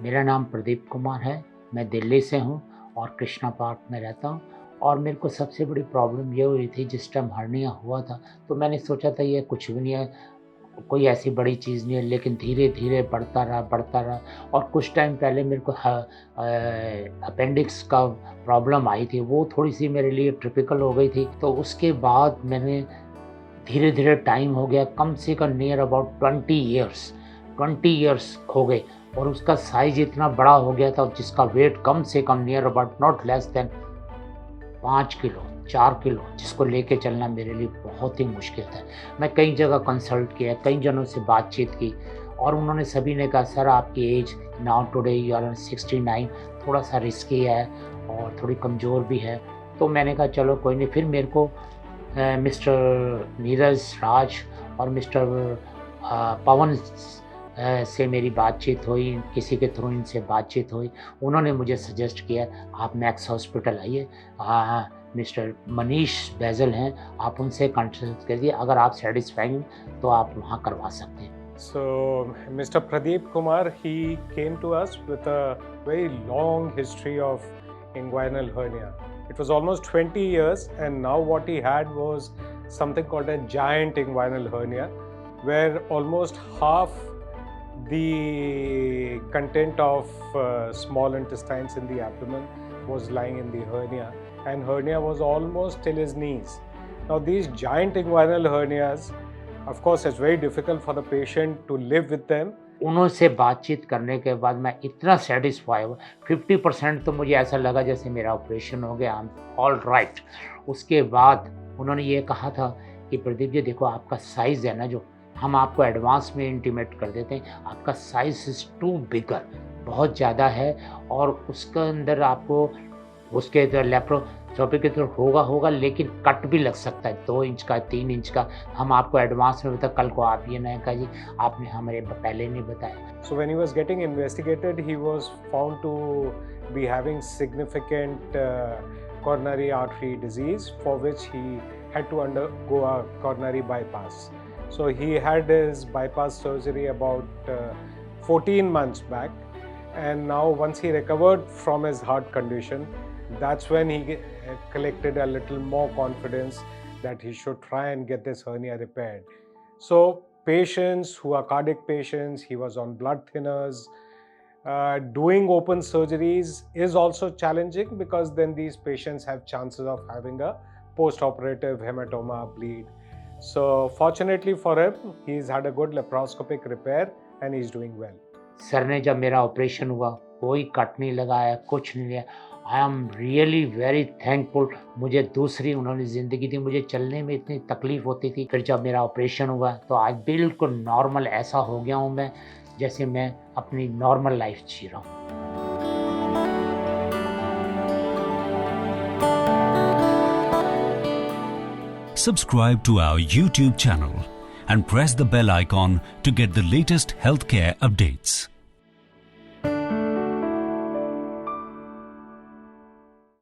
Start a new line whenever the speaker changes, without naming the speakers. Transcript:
मेरा नाम प्रदीप कुमार है, मैं दिल्ली से हूँ और कृष्णा पार्क में रहता हूँ। और मेरे को सबसे बड़ी प्रॉब्लम ये हुई थी जिस टाइम हर्निया हुआ था, तो मैंने सोचा था ये कुछ भी नहीं है, कोई ऐसी बड़ी चीज़ नहीं है, लेकिन धीरे-धीरे बढ़ता रहा और कुछ टाइम पहले मेरे को अपेंडिक्स का प्रॉब्लम आई थी, वो थोड़ी-सी मेरे लिए टिपिकल हो गई थी। तो उसके बाद मैंने धीरे-धीरे टाइम हो गया, कम से कम नियर अबाउट 20 इयर्स हो गए और उसका साइज़ इतना बड़ा हो गया था जिसका वेट कम से come near about not less than 5 kilo, 4 kilo, जिसको लेके चलना मेरे लिए बहुत ही मुश्किल था। मैं कई जगह कंसल्ट किया, कई जनों से बातचीत की और उन्होंने सभी ने कहा सर आपकी age now today you are 69, थोड़ा-सा रिस्की है और थोड़ी कमज़ोर भी है। तो मैंने कहा चलो कोई नहीं, फिर मेरे को मिस्टर नीरज राज और मिस्टर पवन से मेरी बातचीत हुई, किसी के थ्रू इनसे बातचीत हुई। उन्होंने मुझे सजेस्ट किया आप मैक्स हॉस्पिटल आइए, मिस्टर मनीष बैजल हैं, आप उनसे कंसल्ट करिए, अगर आप सैटिस्फाइड हैं तो आप वहाँ करवा सकते हैं।
So, Mr. Pradeep Kumar, he came to us with a very long history of inguinal hernia. It was almost 20 years, and now what he had was something called a giant inguinal hernia, where almost half the content of small intestines in the abdomen was lying in the hernia, and hernia was almost till his knees. Now, these giant inguinal hernias, of course, it's very difficult for the patient to live with them.
उनसे बातचीत करने के बाद मैं इतना satisfy हुआ, 50% तो मुझे ऐसा लगा जैसे मेरा ऑपरेशन हो गया, आई एम ऑल राइट। उसके बाद उन्होंने ये कहा था कि प्रदीप जी देखो आपका साइज़ है ना, जो हम आपको एडवांस में इंटीमेट कर देते हैं, आपका साइज़ इज़ टू बिगर, बहुत ज़्यादा है और उसके अंदर आपको उसके इधर लेप्रोस्कोपी के थ्रू होगा लेकिन कट भी लग सकता है 2 इंच का, 3 इंच का। हम आपको एडवांस में बता, कल को आप ये ना कहा जी आपने हमें पहले नहीं बताया।
So when he was getting investigated, he was found to be having significant coronary artery disease, for which he had to undergo a coronary bypass. So he had his bypass surgery about 14 months back, and now once he recovered from his heart condition, that's when he collected a little more confidence that he should try and get this hernia repaired. So patients who are cardiac patients, he was on blood thinners. Doing open surgeries is also challenging because then these patients have chances of having a post-operative hematoma bleed. So fortunately for him, he's had a good laparoscopic repair and he's doing well.
Sir ने जब मेरा operation हुआ कोई cut नहीं लगाया, कुछ नहीं लिया। I am really very thankful. मुझे दूसरी उन्होंने ज़िंदगी दी, मुझे चलने में इतनी तकलीफ़ होती थी, फिर जब मेरा ऑपरेशन हुआ तो आज बिल्कुल नॉर्मल ऐसा हो गया हूँ मैं जैसे मैं अपनी नॉर्मल लाइफ जी रहा हूँ।
Subscribe to our YouTube channel and press the bell icon to get the latest healthcare updates.